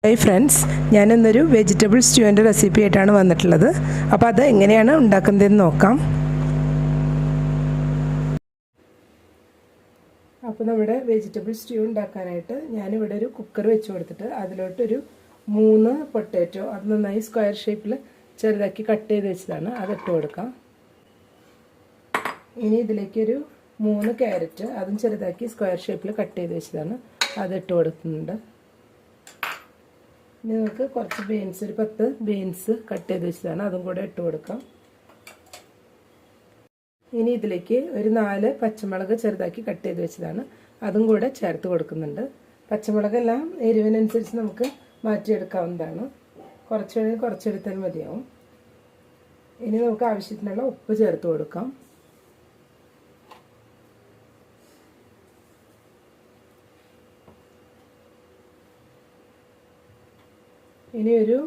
Hi friends, ഞാനിന്നൊരു vegetable സ്റ്റ്യൂവിൻ്റെ recipe ആയിട്ടാണ് വന്നിട്ടുള്ളത്. അപ്പോൾ അത് എങ്ങനെയാണ് ഉണ്ടാക്കുന്നതെന്ന് നോക്കാം. അപ്പോൾ നമ്മുടെ വെജിറ്റബിൾ സ്റ്റ്യൂ ഉണ്ടാക്കാനായിട്ട് ഞാനിവിടെ ഒരു കുക്കർ വെച്ച് കൊടുത്തിട്ട് അതിലോട്ടൊരു 3 പൊട്ടാറ്റോ അത് നന്നായി സ്ക്വയർ ഷേപ്പിൽ ചെറുതാക്കി കട്ട് ചെയ്ത് വെച്ചതാണ്, അതിട്ട് കൊടുക്കാം. ഇനി ഇതിലേക്കൊരു 3 ക്യാരറ്റ് അതും ചെറുതാക്കി സ്ക്വയർ ഷേപ്പിൽ കട്ട് ചെയ്ത് വെച്ചതാണ്, അതിട്ട് കൊടുക്കുന്നുണ്ട്. ഇനി നമുക്ക് കുറച്ച് ബീൻസ്, ഒരു 10 ബീൻസ് കട്ട് ചെയ്ത് വെച്ചതാണ്, അതും കൂടെ ഇട്ട് കൊടുക്കാം. ഇനി ഇതിലേക്ക് ഒരു 4 പച്ചമുളക് ചെറുതാക്കി കട്ട് ചെയ്ത് വെച്ചതാണ്, അതും കൂടെ ചേർത്ത് കൊടുക്കുന്നുണ്ട്. പച്ചമുളകെല്ലാം എരിവിനനുസരിച്ച് നമുക്ക് മാറ്റിയെടുക്കാവുന്നതാണ്, കുറച്ച് വേണമെങ്കിൽ കുറച്ചെടുത്താൽ മതിയാവും. ഇനി നമുക്ക് ആവശ്യത്തിനുള്ള ഉപ്പ് ചേർത്ത് കൊടുക്കാം. ഇനി ഒരു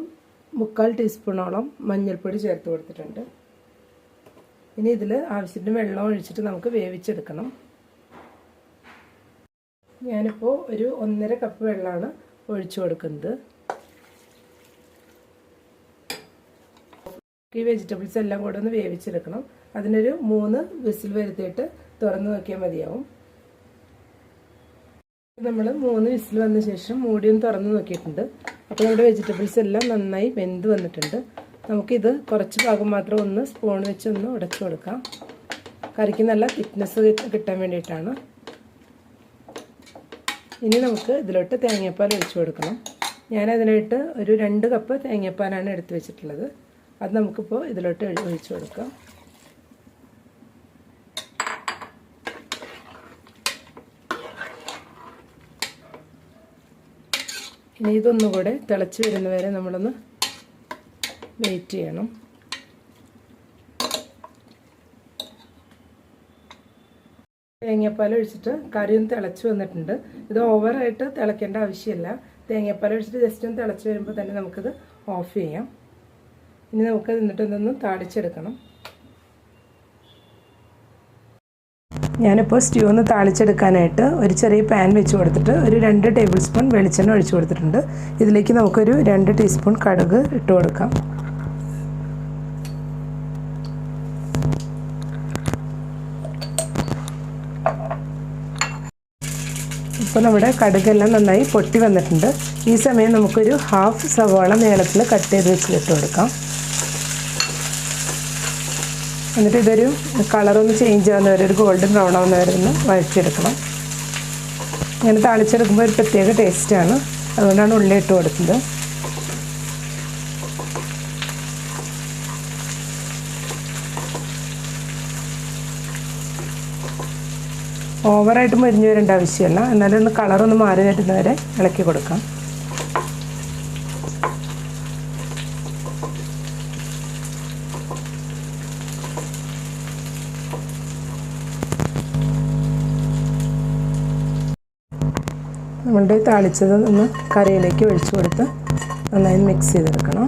3/4 ടീസ്പൂണോളം മഞ്ഞൾപ്പൊടി ചേർത്ത് കൊടുത്തിട്ടുണ്ട്. ഇനി ഇതിൽ ആവശ്യത്തിന് വെള്ളം ഒഴിച്ചിട്ട് നമുക്ക് വേവിച്ചെടുക്കണം. ഞാനിപ്പോൾ ഒരു 1.5 കപ്പ് വെള്ളമാണ് ഒഴിച്ചു കൊടുക്കുന്നത്. ഈ വെജിറ്റബിൾസ് എല്ലാം കൂടെ ഒന്ന് വേവിച്ചെടുക്കണം. അതിനൊരു 3 വിസിൽ വരുത്തിയിട്ട് തുറന്ന് നോക്കിയാൽ മതിയാവും. നമ്മൾ 3 വിസിൽ വന്ന ശേഷം മൂടിയൊന്ന് തുറന്ന് നോക്കിയിട്ടുണ്ട്. അപ്പോൾ നമ്മുടെ വെജിറ്റബിൾസ് എല്ലാം നന്നായി വെന്ത് വന്നിട്ടുണ്ട്. നമുക്കിത് കുറച്ച് ഭാഗം മാത്രം ഒന്ന് സ്പൂൺ വെച്ച് ഒന്ന് ഉടച്ചു കൊടുക്കാം. കറിക്ക് നല്ല തിക്നെസ് കിട്ടാൻ വേണ്ടിയിട്ടാണ്. ഇനി നമുക്ക് ഇതിലോട്ട് തേങ്ങാപ്പാൽ ഒഴിച്ചു കൊടുക്കണം. ഞാനതിനായിട്ട് ഒരു 2 കപ്പ് തേങ്ങാപ്പാലാണ് എടുത്ത് വെച്ചിട്ടുള്ളത്. അത് നമുക്കിപ്പോൾ ഇതിലോട്ട് ഒഴിച്ചു കൊടുക്കാം. ഇനി ഇതൊന്നുകൂടെ തിളച്ച് വരുന്നവരെ നമ്മളൊന്ന് വെയിറ്റ് ചെയ്യണം. തേങ്ങാപ്പാൽ ഒഴിച്ചിട്ട് കറി ഒന്ന് തിളച്ച് വന്നിട്ടുണ്ട്. ഇത് ഓവറായിട്ട് തിളയ്ക്കേണ്ട ആവശ്യമില്ല. തേങ്ങാപ്പാൽ ഒഴിച്ചിട്ട് ജസ്റ്റ് ഒന്ന് തിളച്ച് വരുമ്പോൾ തന്നെ നമുക്കിത് ഓഫ് ചെയ്യാം. ഇനി നമുക്കത് എന്നിട്ടൊന്ന് താളിച്ചെടുക്കണം. ഞാനിപ്പോൾ സ്റ്റ്യൂ ഒന്ന് താളിച്ചെടുക്കാനായിട്ട് ഒരു ചെറിയ പാൻ വെച്ച് കൊടുത്തിട്ട് ഒരു 2 ടേബിൾ സ്പൂൺ വെളിച്ചെണ്ണ ഒഴിച്ചു കൊടുത്തിട്ടുണ്ട്. ഇതിലേക്ക് നമുക്കൊരു 2 ടീസ്പൂൺ കടുക് ഇട്ട് കൊടുക്കാം. ഇപ്പോൾ നമ്മുടെ കടുകെല്ലാം നന്നായി പൊട്ടി വന്നിട്ടുണ്ട്. ഈ സമയം നമുക്കൊരു 1/2 സവാള നീളത്തിൽ കട്ട് ചെയ്ത് വെച്ചിട്ട് കൊടുക്കാം. എന്നിട്ട് ഇതൊരു കളറൊന്ന് ചേഞ്ച് ആവുന്നവരെ, ഒരു ഗോൾഡൻ ബ്രൗൺ ആവുന്നവരെ ഒന്ന് വഴറ്റിയെടുക്കണം. ഇങ്ങനെ താളിച്ചെടുക്കുമ്പോൾ ഒരു പ്രത്യേക ടേസ്റ്റാണ്, അതുകൊണ്ടാണ് ഉള്ളി ഇട്ട് കൊടുക്കുന്നത്. ഓവറായിട്ട് മരിഞ്ഞു വരേണ്ട ആവശ്യമില്ല, എന്നാലും ഒന്ന് കളറൊന്ന് മാറി വരുന്നവരെ ഇളക്കി കൊടുക്കാം. നമ്മളുടെ താളിച്ചത് ഒന്ന് കറിയിലേക്ക് ഒഴിച്ചു കൊടുത്ത് നന്നായി മിക്സ് ചെയ്തെടുക്കണം.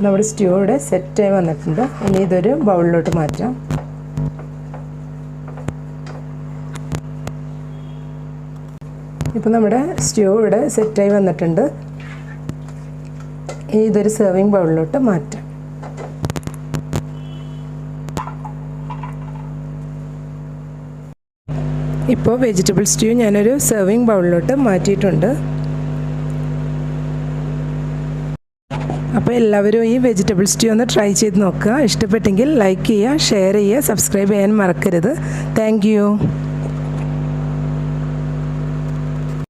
നമ്മുടെ സ്റ്റ്യൂ ഇവിടെ സെറ്റായി വന്നിട്ടുണ്ട്. ഇനി ഇതൊരു ബൗളിലോട്ട് മാറ്റാം. ഇപ്പോൾ നമ്മുടെ സ്റ്റ്യൂ ഇവിടെ സെറ്റായി വന്നിട്ടുണ്ട്. ഇനി ഇതൊരു സെർവിങ് ബൗളിലോട്ട് മാറ്റാം. ഇപ്പോൾ വെജിറ്റബിൾ സ്റ്റ്യൂ ഞാനൊരു സെർവിങ് ബൗളിലോട്ട് മാറ്റിയിട്ടുണ്ട്. അപ്പോൾ എല്ലാവരും ഈ വെജിറ്റബിൾ സ്റ്റ്യൂ ഒന്ന് ട്രൈ ചെയ്ത് നോക്കുക. ഇഷ്ടപ്പെട്ടെങ്കിൽ ലൈക്ക് ചെയ്യുക, ഷെയർ ചെയ്യുക, സബ്സ്ക്രൈബ് ചെയ്യാൻ മറക്കരുത്. Thank you.